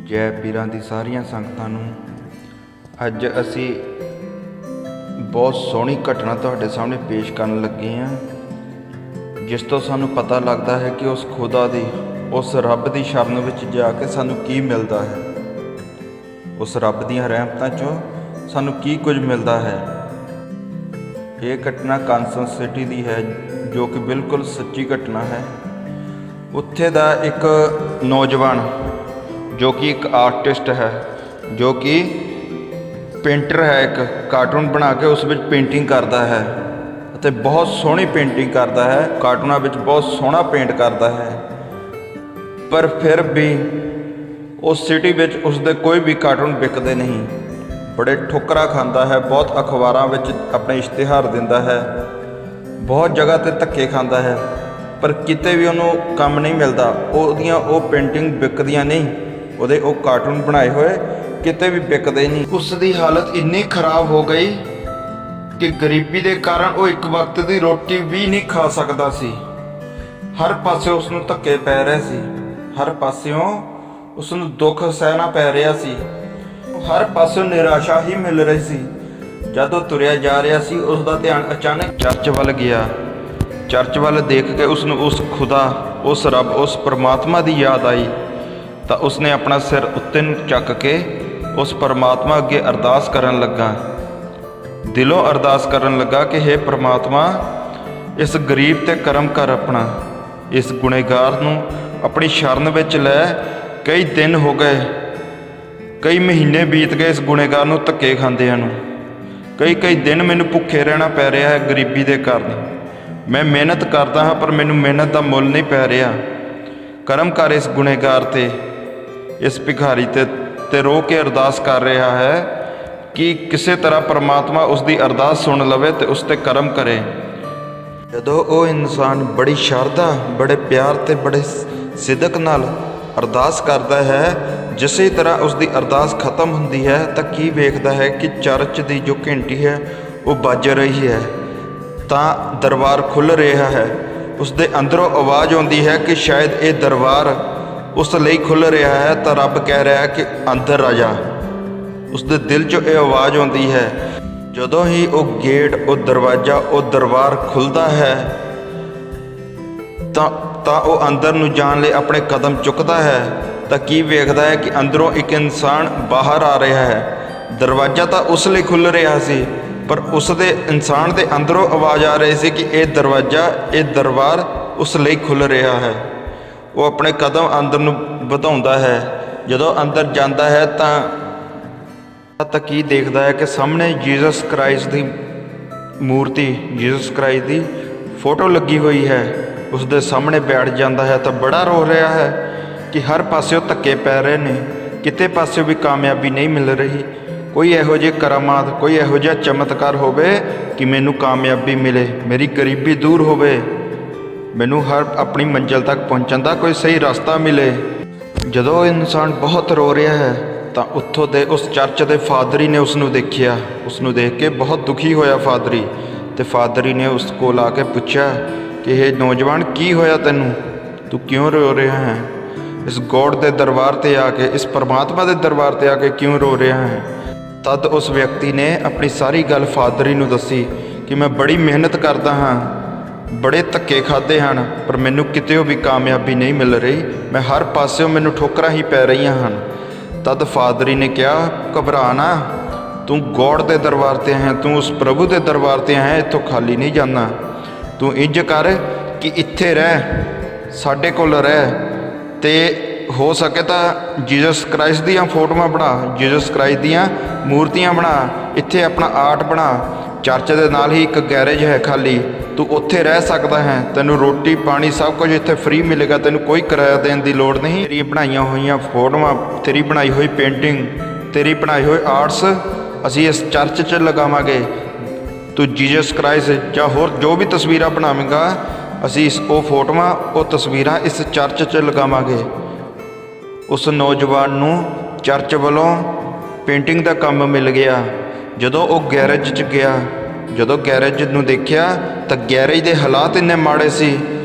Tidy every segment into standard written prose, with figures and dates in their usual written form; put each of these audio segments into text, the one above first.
जै पीरां दी सारियां संगतां नूं अज असी बहुत सोहनी घटना तुहाडे सामने पेश करन लगे हाँ, जिस तो सानू पता लगता है कि उस खुदा दी उस रब दी शरण विच जाके सानू की मिलता है, उस रब दीयां रहमतां चों सानू की कुछ मिलता है। ये घटना कांसन सिटी दी है जो कि बिल्कुल सच्ची घटना है। उत्थे दा एक नौजवान जो कि एक आर्टिस्ट है, जो कि पेंटर है, एक कार्टून बना के उस विच पेंटिंग करता है ते बहुत सोहनी पेंटिंग करता है, कार्टूनां विच बहुत सोहना पेंट करता है। पर फिर भी उस सिटी विच उसदे कोई भी कार्टून विकदे नहीं, बड़े ठुकरा खांदा है, बहुत अखबारां विच अपने इश्तिहार दिंदा है, बहुत जगह ते धक्के खांदा है, पर किते भी उन्होंने काम नहीं मिलता। ओहदियां ओह पेंटिंग विकदियां नहीं, ਉਹਦੇ ਉਹ ਕਾਰਟੂਨ ਬਣਾਏ ਹੋਏ ਕਿਤੇ ਵੀ ਵਿਕਦੇ ਨਹੀਂ। ਉਸ ਦੀ ਹਾਲਤ ਇੰਨੀ ਖਰਾਬ ਹੋ ਗਈ ਕਿ ਗਰੀਬੀ ਦੇ ਕਾਰਨ ਉਹ ਇੱਕ ਵਕਤ ਦੀ ਰੋਟੀ ਵੀ ਨਹੀਂ ਖਾ ਸਕਦਾ ਸੀ। ਹਰ ਪਾਸੇ ਉਸ ਨੂੰ ਧੱਕੇ ਪੈ ਰਹੇ ਸੀ, ਹਰ ਪਾਸਿਓਂ ਉਸ ਨੂੰ ਦੁੱਖ ਸਹਿਣਾ ਪੈ ਰਿਹਾ ਸੀ, ਹਰ ਪਾਸਿਓਂ ਨਿਰਾਸ਼ਾ ਹੀ ਮਿਲ ਰਹੀ ਸੀ। ਜਦੋਂ ਤੁਰਿਆ ਜਾ ਰਿਹਾ ਸੀ ਉਸ ਦਾ ਧਿਆਨ ਅਚਾਨਕ ਚਰਚ ਵੱਲ ਗਿਆ। ਚਰਚ ਵੱਲ ਦੇਖ ਕੇ ਉਸ ਨੂੰ ਉਸ ਖੁਦਾ, ਉਸ ਰੱਬ, ਉਸ ਪਰਮਾਤਮਾ ਦੀ ਯਾਦ ਆਈ ਤਾਂ ਉਸਨੇ ਆਪਣਾ ਸਿਰ ਉੱਤੇ ਨੂੰ ਚੱਕ ਕੇ ਉਸ ਪਰਮਾਤਮਾ ਅੱਗੇ ਅਰਦਾਸ ਕਰਨ ਲੱਗਾ, ਦਿਲੋਂ ਅਰਦਾਸ ਕਰਨ ਲੱਗਾ ਕਿ ਹੇ ਪਰਮਾਤਮਾ, ਇਸ ਗਰੀਬ ਤੇ ਕਰਮ ਕਰ ਆਪਣਾ, ਇਸ ਗੁਨਹਗਾਰ ਨੂੰ ਆਪਣੀ ਸ਼ਰਨ ਵਿੱਚ ਲੈ। ਕਈ ਦਿਨ ਹੋ ਗਏ, ਕਈ ਮਹੀਨੇ ਬੀਤ ਗਏ ਇਸ ਗੁਨਹਗਾਰ ਨੂੰ ਧੱਕੇ ਖਾਂਦਿਆਂ ਨੂੰ, ਕਈ ਦਿਨ ਮੈਨੂੰ ਭੁੱਖੇ ਰਹਿਣਾ ਪੈ ਰਿਹਾ ਹੈ ਗਰੀਬੀ ਦੇ ਕਾਰਨ। ਮੈਂ ਮਿਹਨਤ ਕਰਦਾ ਹਾਂ ਪਰ ਮੈਨੂੰ ਮਿਹਨਤ ਦਾ ਮੁੱਲ ਨਹੀਂ ਪੈ ਰਿਹਾ। ਕਰਮ ਕਰ ਇਸ ਗੁਨਹਗਾਰ ਤੇ, ਇਸ ਭਿਖਾਰੀ ਤੇ ਰੋ ਕੇ ਅਰਦਾਸ ਕਰ ਰਿਹਾ ਹੈ ਕਿ ਕਿਸੇ ਤਰ੍ਹਾਂ ਪਰਮਾਤਮਾ ਉਸ ਦੀ ਅਰਦਾਸ ਸੁਣ ਲਵੇ ਤੇ ਉਸ ਤੇ ਕਰਮ ਕਰੇ। ਜਦੋਂ ਉਹ ਇਨਸਾਨ ਬੜੀ ਸ਼ਰਧਾ, ਬੜੇ ਪਿਆਰ ਤੇ ਬੜੇ ਸਿਦਕ ਨਾਲ ਅਰਦਾਸ ਕਰਦਾ ਹੈ, ਜਿਸੇ ਤਰ੍ਹਾਂ ਉਸ ਦੀ ਅਰਦਾਸ ਖਤਮ ਹੁੰਦੀ ਹੈ ਤਾਂ ਕੀ ਵੇਖਦਾ ਹੈ ਕਿ ਚਰਚ ਦੀ ਜੋ ਘੰਟੀ ਹੈ ਉਹ ਵੱਜ ਰਹੀ ਹੈ, ਤਾਂ ਦਰਬਾਰ ਖੁੱਲ੍ਹ ਰਿਹਾ ਹੈ। ਉਸ ਦੇ ਅੰਦਰੋਂ ਆਵਾਜ਼ ਆਉਂਦੀ ਹੈ ਕਿ ਸ਼ਾਇਦ ਇਹ ਦਰਬਾਰ ਉਸ ਲਈ ਖੁੱਲ੍ਹ ਰਿਹਾ ਹੈ, ਤਾਂ ਰੱਬ ਕਹਿ ਰਿਹਾ ਹੈ ਕਿ ਅੰਦਰ ਆ ਜਾ। ਉਸ ਦੇ ਦਿਲ 'ਚੋਂ ਇਹ ਆਵਾਜ਼ ਆਉਂਦੀ ਹੈ। ਜਦੋਂ ਹੀ ਉਹ ਗੇਟ, ਉਹ ਦਰਵਾਜ਼ਾ, ਉਹ ਦਰਬਾਰ ਖੁੱਲ੍ਹਦਾ ਹੈ ਤਾਂ ਉਹ ਅੰਦਰ ਨੂੰ ਜਾਣ ਲਈ ਆਪਣੇ ਕਦਮ ਚੁੱਕਦਾ ਹੈ, ਤਾਂ ਕੀ ਵੇਖਦਾ ਹੈ ਕਿ ਅੰਦਰੋਂ ਇੱਕ ਇਨਸਾਨ ਬਾਹਰ ਆ ਰਿਹਾ ਹੈ। ਦਰਵਾਜ਼ਾ ਤਾਂ ਉਸ ਲਈ ਖੁੱਲ੍ਹ ਰਿਹਾ ਸੀ, ਪਰ ਉਸ ਦੇ ਇਨਸਾਨ ਦੇ ਅੰਦਰੋਂ ਆਵਾਜ਼ ਆ ਰਹੀ ਸੀ ਕਿ ਇਹ ਦਰਵਾਜ਼ਾ, ਇਹ ਦਰਬਾਰ ਉਸ ਲਈ ਖੁੱਲ੍ਹ ਰਿਹਾ ਹੈ। ਉਹ ਆਪਣੇ ਕਦਮ ਅੰਦਰ ਨੂੰ ਵਧਾਉਂਦਾ ਹੈ। ਜਦੋਂ ਅੰਦਰ ਜਾਂਦਾ ਹੈ ਤਾਂ ਕੀ ਦੇਖਦਾ ਹੈ ਕਿ ਸਾਹਮਣੇ ਜੀਸਸ ਕ੍ਰਾਈਸਟ ਦੀ ਮੂਰਤੀ, ਜੀਸਸ ਕ੍ਰਾਈਸਟ ਦੀ ਫੋਟੋ ਲੱਗੀ ਹੋਈ ਹੈ। ਉਸ ਦੇ ਸਾਹਮਣੇ ਬੈਠ ਜਾਂਦਾ ਹੈ ਤਾਂ ਬੜਾ ਰੋ ਰਿਹਾ ਹੈ ਕਿ ਹਰ ਪਾਸਿਓਂ ਧੱਕੇ ਪੈ ਰਹੇ ਨੇ, ਕਿਤੇ ਪਾਸਿਓਂ ਵੀ ਕਾਮਯਾਬੀ ਨਹੀਂ ਮਿਲ ਰਹੀ। ਕੋਈ ਇਹੋ ਜਿਹੇ ਕਰਾਮਾਤ, ਕੋਈ ਇਹੋ ਜਿਹਾ ਚਮਤਕਾਰ ਹੋਵੇ ਕਿ ਮੈਨੂੰ ਕਾਮਯਾਬੀ ਮਿਲੇ, ਮੇਰੀ ਗਰੀਬੀ ਦੂਰ ਹੋਵੇ, ਮੈਨੂੰ ਹਰ ਆਪਣੀ ਮੰਜ਼ਿਲ ਤੱਕ ਪਹੁੰਚਣ ਦਾ ਕੋਈ ਸਹੀ ਰਸਤਾ ਮਿਲੇ। ਜਦੋਂ ਇਨਸਾਨ ਬਹੁਤ ਰੋ ਰਿਹਾ ਹੈ ਤਾਂ ਉੱਥੋਂ ਦੇ ਉਸ ਚਰਚ ਦੇ ਫਾਦਰੀ ਨੇ ਉਸ ਨੂੰ ਦੇਖਿਆ। ਉਸ ਨੂੰ ਦੇਖ ਕੇ ਬਹੁਤ ਦੁਖੀ ਹੋਇਆ ਫਾਦਰੀ, ਤੇ ਫਾਦਰੀ ਨੇ ਉਸ ਕੋਲ ਆ ਕੇ ਪੁੱਛਿਆ ਕਿ ਇਹ ਨੌਜਵਾਨ, ਕੀ ਹੋਇਆ ਤੈਨੂੰ, ਤੂੰ ਕਿਉਂ ਰੋ ਰਿਹਾ ਹੈ? ਇਸ ਗੋਡ ਦੇ ਦਰਬਾਰ 'ਤੇ ਆ ਕੇ, ਇਸ ਪਰਮਾਤਮਾ ਦੇ ਦਰਬਾਰ 'ਤੇ ਆ ਕੇ ਕਿਉਂ ਰੋ ਰਿਹਾ ਹੈ? ਤਦ ਉਸ ਵਿਅਕਤੀ ਨੇ ਆਪਣੀ ਸਾਰੀ ਗੱਲ ਫਾਦਰੀ ਨੂੰ ਦੱਸੀ ਕਿ ਮੈਂ ਬੜੀ ਮਿਹਨਤ ਕਰਦਾ ਹਾਂ, ਬੜੇ ਧੱਕੇ ਖਾਧੇ ਹਨ, ਪਰ ਮੈਨੂੰ ਕਿਤੇੋਂ ਵੀ ਕਾਮਯਾਬੀ ਨਹੀਂ ਮਿਲ ਰਹੀ, ਮੈਂ ਹਰ ਪਾਸਿਓਂ ਮੈਨੂੰ ਠੋਕਰਾਂ ਹੀ ਪੈ ਰਹੀਆਂ ਹਨ। ਤਦ ਫਾਦਰੀ ਨੇ ਕਿਹਾ, ਘਬਰਾ ਨਾ, ਤੂੰ ਗੋਡ ਦੇ ਦਰਬਾਰ 'ਤੇ ਆਇਆ, ਤੂੰ ਉਸ ਪ੍ਰਭੂ ਦੇ ਦਰਬਾਰ 'ਤੇ ਆਇਆ, ਇੱਥੋਂ ਖਾਲੀ ਨਹੀਂ ਜਾਣਾ। ਤੂੰ ਇੰਝ ਕਰ ਕਿ ਇੱਥੇ ਰਹਿ, ਸਾਡੇ ਕੋਲ ਰਹਿ, ਤੇ ਹੋ ਸਕੇ ਤਾਂ ਜੀਸਸ ਕ੍ਰਾਈਸਟ ਦੀਆਂ ਫੋਟੋਆਂ ਬਣਾ, ਜੀਸਸ ਕ੍ਰਾਈਸਟ ਦੀਆਂ ਮੂਰਤੀਆਂ ਬਣਾ, ਇੱਥੇ ਆਪਣਾ ਆਰਟ ਬਣਾ। ਚਰਚ ਦੇ ਨਾਲ ਹੀ ਇੱਕ ਗੈਰੇਜ ਹੈ ਖਾਲੀ, ਤੂੰ ਉੱਥੇ ਰਹਿ ਸਕਦਾ ਹੈ, ਤੈਨੂੰ ਰੋਟੀ ਪਾਣੀ ਸਭ ਕੁਝ ਇੱਥੇ ਫ੍ਰੀ ਮਿਲੇਗਾ, ਤੈਨੂੰ ਕੋਈ ਕਿਰਾਇਆ ਦੇਣ ਦੀ ਲੋੜ ਨਹੀਂ। ਤੇਰੀ ਬਣਾਈਆਂ ਹੋਈਆਂ ਫੋਟੋਆਂ, ਤੇਰੀ ਬਣਾਈ ਹੋਈ ਪੇਂਟਿੰਗ, ਤੇਰੀ ਬਣਾਈ ਹੋਈ ਆਰਟਸ ਅਸੀਂ ਇਸ ਚਰਚ 'ਚ ਲਗਾਵਾਂਗੇ। ਤੂੰ ਜੀਸਸ ਕ੍ਰਾਈਸਟ ਜਾਂ ਹੋਰ ਜੋ ਵੀ ਤਸਵੀਰਾਂ ਬਣਾਵੇਂਗਾ, ਅਸੀਂ ਉਹ ਫੋਟੋਆਂ, ਉਹ ਤਸਵੀਰਾਂ ਇਸ ਚਰਚ 'ਚ ਲਗਾਵਾਂਗੇ। ਉਸ ਨੌਜਵਾਨ ਨੂੰ ਚਰਚ ਵੱਲੋਂ ਪੇਂਟਿੰਗ ਦਾ ਕੰਮ ਮਿਲ ਗਿਆ। ਜਦੋਂ ਉਹ ਗੈਰੇਜ 'ਚ ਗਿਆ, ਜਦੋਂ ਗੈਰੇਜ ਨੂੰ ਦੇਖਿਆ ਤਾਂ ਗੈਰੇਜ ਦੇ ਹਾਲਾਤ ਇੰਨੇ ਮਾੜੇ ਸੀ,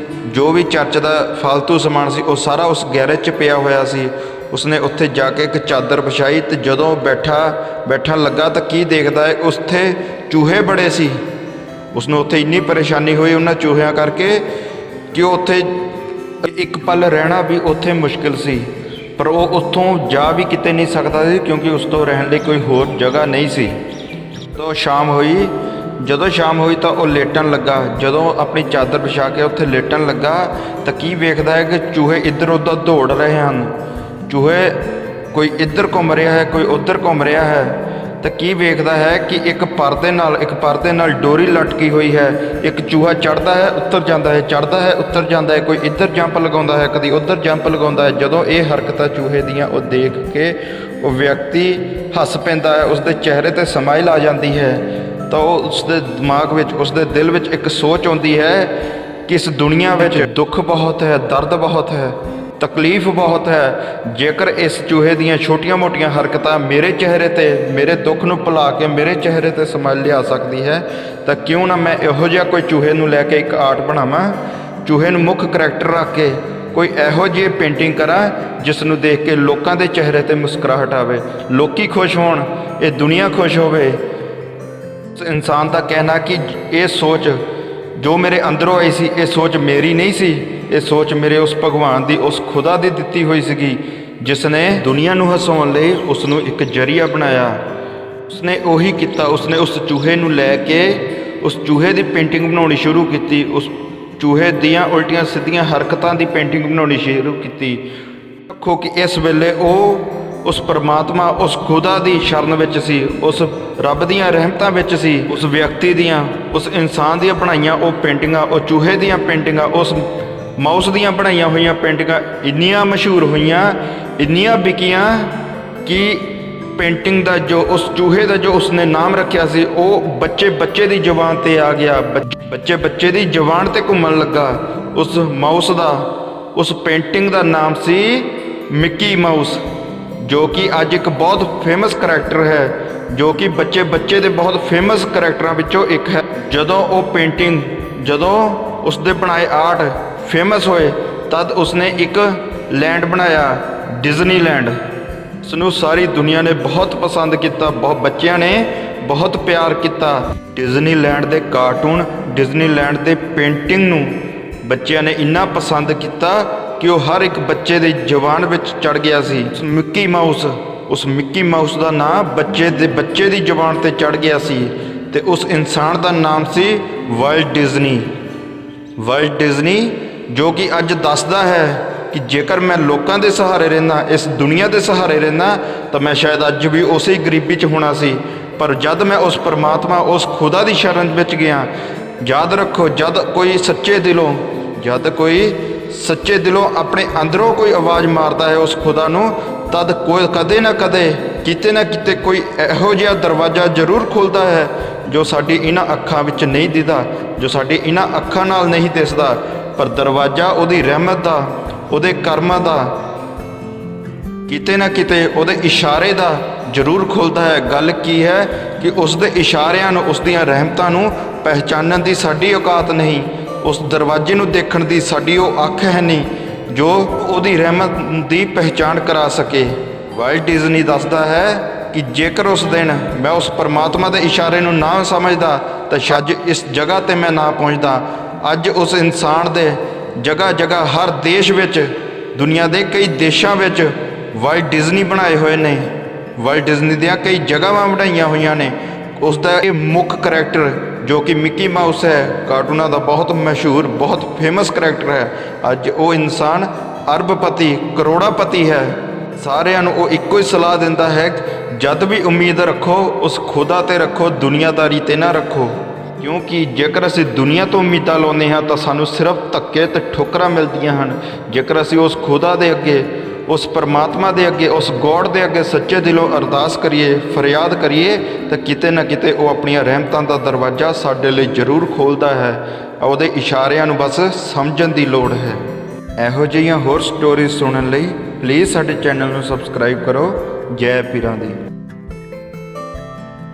ਜੋ ਵੀ ਚਰਚ ਦਾ ਫालतू ਸਮਾਨ ਸੀ ਉਹ ਸਾਰਾ ਉਸ ਗੈਰੇਜ 'ਚ ਪਿਆ ਹੋਇਆ ਸੀ। ਉਸਨੇ ਉੱਥੇ ਜਾ ਕੇ ਇੱਕ ਚਾਦਰ ਵਿਛਾਈ ਤੇ ਜਦੋਂ ਬੈਠਣ ਲੱਗਾ ਤਾਂ ਕੀ ਦੇਖਦਾ ਹੈ, ਉੱਥੇ ਚੂਹੇ ਬੜੇ ਸੀ। ਉਸਨੂੰ ਉੱਥੇ ਇੰਨੀ ਪਰੇਸ਼ਾਨੀ ਹੋਈ ਉਹਨਾਂ ਚੂਹਿਆਂ ਕਰਕੇ ਕਿ ਉਹ ਉੱਥੇ ਇੱਕ ਪਲ ਰਹਿਣਾ ਵੀ ਉੱਥੇ ਮੁਸ਼ਕਿਲ ਸੀ, ਪਰ ਉਹ ਉੱਥੋਂ ਜਾ ਵੀ ਕਿਤੇ ਨਹੀਂ ਸਕਦਾ ਸੀ ਕਿਉਂਕਿ ਉਸ ਤੋਂ ਰਹਿਣ ਲਈ ਕੋਈ ਹੋਰ ਜਗ੍ਹਾ ਨਹੀਂ ਸੀ। ਜਦੋਂ ਸ਼ਾਮ ਹੋਈ ਤਾਂ ਉਹ ਲੇਟਣ ਲੱਗਾ। ਜਦੋਂ ਆਪਣੀ ਚਾਦਰ ਵਿਛਾ ਕੇ ਉੱਥੇ ਲੇਟਣ ਲੱਗਾ ਤਾਂ ਕੀ ਵੇਖਦਾ ਹੈ ਕਿ ਚੂਹੇ ਇੱਧਰ ਉੱਧਰ ਦੌੜ ਰਹੇ ਹਨ। ਚੂਹੇ ਕੋਈ ਇੱਧਰ ਘੁੰਮ ਰਿਹਾ ਹੈ, ਕੋਈ ਉੱਧਰ ਘੁੰਮ ਰਿਹਾ ਹੈ। ਤਾਂ ਕੀ ਵੇਖਦਾ ਹੈ ਕਿ ਇੱਕ ਪਰਦੇ ਨਾਲ ਡੋਰੀ ਲਟਕੀ ਹੋਈ ਹੈ। ਇੱਕ ਚੂਹਾ ਚੜ੍ਹਦਾ ਹੈ, ਉੱਤਰ ਜਾਂਦਾ ਹੈ, ਚੜ੍ਹਦਾ ਹੈ, ਉੱਤਰ ਜਾਂਦਾ ਹੈ, ਕੋਈ ਇੱਧਰ ਜੰਪ ਲਗਾਉਂਦਾ ਹੈ, ਕਦੀ ਉੱਧਰ ਜੰਪ ਲਗਾਉਂਦਾ ਹੈ। ਜਦੋਂ ਇਹ ਹਰਕਤਾਂ ਚੂਹੇ ਦੀਆਂ ਉਹ ਦੇਖ ਕੇ ਉਹ ਵਿਅਕਤੀ ਹੱਸ ਪੈਂਦਾ ਹੈ, ਉਸਦੇ ਚਿਹਰੇ 'ਤੇ ਸਮਾਈਲ ਆ ਜਾਂਦੀ ਹੈ। ਤਾਂ ਉਹ ਉਸਦੇ ਦਿਮਾਗ ਵਿੱਚ, ਉਸਦੇ ਦਿਲ ਵਿੱਚ ਇੱਕ ਸੋਚ ਆਉਂਦੀ ਹੈ ਕਿ ਇਸ ਦੁਨੀਆ ਵਿੱਚ ਦੁੱਖ ਬਹੁਤ ਹੈ, ਦਰਦ ਬਹੁਤ ਹੈ, ਤਕਲੀਫ ਬਹੁਤ ਹੈ। ਜੇਕਰ ਇਸ ਚੂਹੇ ਦੀਆਂ ਛੋਟੀਆਂ-ਮੋਟੀਆਂ ਹਰਕਤਾਂ ਮੇਰੇ ਚਿਹਰੇ 'ਤੇ, ਮੇਰੇ ਦੁੱਖ ਨੂੰ ਭੁਲਾ ਕੇ ਮੇਰੇ ਚਿਹਰੇ 'ਤੇ ਸਮਾਈਲ ਲਿਆ ਸਕਦੀ ਹੈ, ਤਾਂ ਕਿਉਂ ਨਾ ਮੈਂ ਇਹੋ ਜਿਹਾ ਕੋਈ ਚੂਹੇ ਨੂੰ ਲੈ ਕੇ ਇੱਕ ਆਰਟ ਬਣਾਵਾਂ। ਚੂਹੇ ਨੂੰ ਮੁੱਖ ਕਰੈਕਟਰ ਰੱਖ ਕੇ ਕੋਈ ਇਹੋ ਜਿਹੀ ਪੇਂਟਿੰਗ ਕਰਾਂ ਜਿਸ ਨੂੰ ਦੇਖ ਕੇ ਲੋਕਾਂ ਦੇ ਚਿਹਰੇ 'ਤੇ ਮੁਸਕਰਾਹਟ ਆਵੇ, ਲੋਕੀ ਖੁਸ਼ ਹੋਣ, ਇਹ ਦੁਨੀਆ ਖੁਸ਼ ਹੋਵੇ। ਇਨਸਾਨ ਦਾ ਕਹਿਣਾ ਕਿ ਇਹ ਸੋਚ ਜੋ ਮੇਰੇ ਅੰਦਰੋਂ ਆਈ ਸੀ, ਇਹ ਸੋਚ ਮੇਰੀ ਨਹੀਂ ਸੀ, ਇਹ ਸੋਚ ਮੇਰੇ ਉਸ ਭਗਵਾਨ ਦੀ, ਉਸ ਖੁਦਾ ਦੀ ਦਿੱਤੀ ਹੋਈ ਸੀਗੀ, ਜਿਸ ਨੇ ਦੁਨੀਆ ਨੂੰ ਹਸਾਉਣ ਲਈ ਉਸ ਨੂੰ ਇੱਕ ਜ਼ਰੀਆ ਬਣਾਇਆ। ਉਸਨੇ ਉਹੀ ਕੀਤਾ। ਉਸਨੇ ਉਸ ਚੂਹੇ ਨੂੰ ਲੈ ਕੇ ਉਸ ਚੂਹੇ ਦੀ ਪੇਂਟਿੰਗ ਬਣਾਉਣੀ ਸ਼ੁਰੂ ਕੀਤੀ। ਉਸ ਚੂਹੇ ਦੀਆਂ ਉਲਟੀਆਂ ਸਿੱਧੀਆਂ ਹਰਕਤਾਂ ਦੀ ਪੇਂਟਿੰਗ ਬਣਾਉਣੀ ਸ਼ੁਰੂ ਕੀਤੀ। ਦੇਖੋ ਕਿ ਇਸ ਵੇਲੇ ਉਹ ਉਸ ਪਰਮਾਤਮਾ, ਉਸ ਖੁਦਾ ਦੀ ਸ਼ਰਨ ਵਿੱਚ ਸੀ, ਉਸ ਰੱਬ ਦੀਆਂ ਰਹਿਮਤਾਂ ਵਿੱਚ ਸੀ। ਉਸ ਵਿਅਕਤੀ ਦੀਆਂ, ਉਸ ਇਨਸਾਨ ਦੀਆਂ ਬਣਾਈਆਂ ਉਹ ਪੇਂਟਿੰਗਾਂ, ਉਹ ਚੂਹੇ ਦੀਆਂ ਪੇਂਟਿੰਗਾਂ, ਉਸ ਮਾਊਸ ਦੀਆਂ ਬਣਾਈਆਂ ਹੋਈਆਂ ਪੇਂਟਿੰਗਾਂ ਇੰਨੀਆਂ ਮਸ਼ਹੂਰ ਹੋਈਆਂ, ਇੰਨੀਆਂ ਵਿਕੀਆਂ ਕਿ ਪੇਂਟਿੰਗ ਦਾ ਜੋ, ਉਸ ਚੂਹੇ ਦਾ ਜੋ ਉਸਨੇ ਨਾਮ ਰੱਖਿਆ ਸੀ, ਉਹ ਬੱਚੇ ਦੀ ਜ਼ੁਬਾਨ 'ਤੇ ਆ ਗਿਆ, ਬੱਚੇ ਦੀ ਜ਼ੁਬਾਨ 'ਤੇ ਘੁੰਮਣ ਲੱਗਾ। ਉਸ ਮਾਊਸ ਦਾ, ਉਸ ਪੇਂਟਿੰਗ ਦਾ ਨਾਮ ਸੀ ਮਿੱਕੀ ਮਾਊਸ, ਜੋ ਕਿ ਅੱਜ ਇੱਕ ਬਹੁਤ ਫੇਮਸ ਕਰੈਕਟਰ ਹੈ, ਜੋ ਕਿ ਬੱਚੇ ਦੇ ਬਹੁਤ ਫੇਮਸ ਕਰੈਕਟਰਾਂ ਵਿੱਚੋਂ ਇੱਕ ਹੈ। ਜਦੋਂ ਉਹ ਪੇਂਟਿੰਗ, ਜਦੋਂ ਉਸਦੇ ਬਣਾਏ ਆਰਟ ਫੇਮਸ ਹੋਏ, ਤਦ ਉਸਨੇ ਇੱਕ ਲੈਂਡ ਬਣਾਇਆ, ਡਿਜ਼ਨੀਲੈਂਡ। ਉਸਨੂੰ ਸਾਰੀ ਦੁਨੀਆ ਨੇ ਬਹੁਤ ਪਸੰਦ ਕੀਤਾ, ਬਹੁਤ ਬੱਚਿਆਂ ਨੇ ਬਹੁਤ ਪਿਆਰ ਕੀਤਾ। ਡਿਜ਼ਨੀਲੈਂਡ ਦੇ ਕਾਰਟੂਨ, ਡਿਜ਼ਨੀਲੈਂਡ ਦੇ ਪੇਂਟਿੰਗ ਨੂੰ ਬੱਚਿਆਂ ਨੇ ਇੰਨਾ ਪਸੰਦ ਕੀਤਾ ਕਿ ਉਹ ਹਰ ਇੱਕ ਬੱਚੇ ਦੀ ਜ਼ੁਬਾਨ ਵਿੱਚ ਚੜ ਗਿਆ ਸੀ। ਮਿੱਕੀ ਮਾਊਸ, ਉਸ ਮਿੱਕੀ ਮਾਊਸ ਦਾ ਨਾਮ ਬੱਚੇ ਦੀ ਜ਼ੁਬਾਨ 'ਤੇ ਚੜ ਗਿਆ ਸੀ। ਤੇ ਉਸ ਇਨਸਾਨ ਦਾ ਨਾਮ ਸੀ ਵਾਲਟ ਡਿਜ਼ਨੀ, ਜੋ ਕਿ ਅੱਜ ਦੱਸਦਾ ਹੈ ਕਿ ਜੇਕਰ ਮੈਂ ਲੋਕਾਂ ਦੇ ਸਹਾਰੇ ਰਹਿੰਦਾ, ਇਸ ਦੁਨੀਆ ਦੇ ਸਹਾਰੇ ਰਹਿੰਦਾ, ਤਾਂ ਮੈਂ ਸ਼ਾਇਦ ਅੱਜ ਵੀ ਉਸੇ ਹੀ ਗਰੀਬੀ 'ਚ ਹੋਣਾ ਸੀ। ਪਰ ਜਦ ਮੈਂ ਉਸ ਪਰਮਾਤਮਾ, ਉਸ ਖੁਦਾ ਦੀ ਸ਼ਰਨ ਵਿੱਚ ਗਿਆ, ਯਾਦ ਰੱਖੋ, ਜਦ ਕੋਈ ਸੱਚੇ ਦਿਲੋਂ ਆਪਣੇ ਅੰਦਰੋਂ ਕੋਈ ਆਵਾਜ਼ ਮਾਰਦਾ ਹੈ ਉਸ ਖੁਦਾ ਨੂੰ, ਤਦ ਕੋਈ ਕਦੇ ਨਾ ਕਦੇ, ਕਿਤੇ ਨਾ ਕਿਤੇ ਕੋਈ ਇਹੋ ਜਿਹਾ ਦਰਵਾਜ਼ਾ ਜ਼ਰੂਰ ਖੁੱਲ੍ਹਦਾ ਹੈ ਜੋ ਸਾਡੀ ਇਹਨਾਂ ਅੱਖਾਂ ਵਿੱਚ ਨਹੀਂ ਦਿਖਦਾ, ਜੋ ਸਾਡੀ ਇਹਨਾਂ ਅੱਖਾਂ ਨਾਲ ਨਹੀਂ ਦਿਸਦਾ, ਪਰ ਦਰਵਾਜ਼ਾ ਉਹਦੀ ਰਹਿਮਤ ਦਾ, ਉਹਦੇ ਕਰਮਾਂ ਦਾ, ਕਿਤੇ ਨਾ ਕਿਤੇ ਉਹਦੇ ਇਸ਼ਾਰੇ ਦਾ ਜ਼ਰੂਰ ਖੁੱਲ੍ਹਦਾ ਹੈ। ਗੱਲ ਕੀ ਹੈ ਕਿ ਉਸ ਦੇ ਇਸ਼ਾਰਿਆਂ ਨੂੰ, ਉਸ ਦੀਆਂ ਰਹਿਮਤਾਂ ਨੂੰ ਪਹਿਚਾਨਣ ਦੀ ਸਾਡੀ ਔਕਾਤ ਨਹੀਂ, ਉਸ ਦਰਵਾਜ਼ੇ ਨੂੰ ਦੇਖਣ ਦੀ ਸਾਡੀ ਉਹ ਅੱਖ ਹੈ ਨਹੀਂ ਜੋ ਉਹਦੀ ਰਹਿਮਤ ਦੀ ਪਹਿਚਾਣ ਕਰਾ ਸਕੇ। ਵਾਲਟ ਡਿਜ਼ਨੀ ਦੱਸਦਾ ਹੈ ਕਿ ਜੇਕਰ ਉਸ ਦਿਨ ਮੈਂ ਉਸ ਪਰਮਾਤਮਾ ਦੇ ਇਸ਼ਾਰੇ ਨੂੰ ਨਾ ਸਮਝਦਾ ਤਾਂ ਸ਼ਾਇਦ ਇਸ ਜਗ੍ਹਾ 'ਤੇ ਮੈਂ ਨਾ ਪਹੁੰਚਦਾ। ਅੱਜ ਉਸ ਇਨਸਾਨ ਦੇ ਜਗ੍ਹਾ ਹਰ ਦੇਸ਼ ਵਿੱਚ, ਦੁਨੀਆ ਦੇ ਕਈ ਦੇਸ਼ਾਂ ਵਿੱਚ ਵਾਲਟ ਡਿਜ਼ਨੀ ਬਣਾਏ ਹੋਏ ਨੇ। ਵਾਲਟ ਡਿਜ਼ਨੀ ਦੀਆਂ ਕਈ ਜਗ੍ਹਾਵਾਂ ਬਣਾਈਆਂ ਹੋਈਆਂ ਨੇ। ਉਸ ਦਾ ਇਹ ਮੁੱਖ ਕਰੈਕਟਰ ਜੋ ਕਿ ਮਿੱਕੀ ਮਾਊਸ ਹੈ, ਕਾਰਟੂਨਾਂ ਦਾ ਬਹੁਤ ਮਸ਼ਹੂਰ, ਬਹੁਤ ਫੇਮਸ ਕਰੈਕਟਰ ਹੈ। ਅੱਜ ਉਹ ਇਨਸਾਨ ਅਰਬਪਤੀ, ਕਰੋੜਾਪਤੀ ਹੈ। ਸਾਰਿਆਂ ਨੂੰ ਉਹ ਇੱਕੋ ਹੀ ਸਲਾਹ ਦਿੰਦਾ ਹੈ, ਜਦ ਵੀ ਉਮੀਦ ਰੱਖੋ ਉਸ ਖੁਦਾ 'ਤੇ ਰੱਖੋ, ਦੁਨੀਆਦਾਰੀ 'ਤੇ ਨਾ ਰੱਖੋ। ਕਿਉਂਕਿ ਜੇਕਰ ਅਸੀਂ ਦੁਨੀਆ ਤੋਂ ਉਮੀਦਾਂ ਲਾਉਂਦੇ ਹਾਂ ਤਾਂ ਸਾਨੂੰ ਸਿਰਫ ਧੱਕੇ ਅਤੇ ਠੋਕਰਾਂ ਮਿਲਦੀਆਂ ਹਨ। ਜੇਕਰ ਅਸੀਂ ਉਸ ਖੁਦਾ ਦੇ ਅੱਗੇ, ਉਸ ਪਰਮਾਤਮਾ ਦੇ ਅੱਗੇ, ਉਸ ਗੋਡ ਦੇ ਅੱਗੇ ਸੱਚੇ ਦਿਲੋਂ ਅਰਦਾਸ ਕਰੀਏ, ਫਰਿਆਦ ਕਰੀਏ, ਤਾਂ ਕਿਤੇ ਨਾ ਕਿਤੇ ਉਹ ਆਪਣੀਆਂ ਰਹਿਮਤਾਂ ਦਾ ਦਰਵਾਜ਼ਾ ਸਾਡੇ ਲਈ ਜ਼ਰੂਰ ਖੋਲ੍ਹਦਾ ਹੈ। ਉਹਦੇ ਇਸ਼ਾਰਿਆਂ ਨੂੰ ਬਸ ਸਮਝਣ ਦੀ ਲੋੜ ਹੈ। ਇਹੋ ਜਿਹੀਆਂ ਹੋਰ ਸਟੋਰੀਜ਼ ਸੁਣਨ ਲਈ ਪਲੀਜ਼ ਸਾਡੇ ਚੈਨਲ ਨੂੰ ਸਬਸਕ੍ਰਾਈਬ ਕਰੋ। ਜੈ ਪੀਰਾਂ ਦੀ।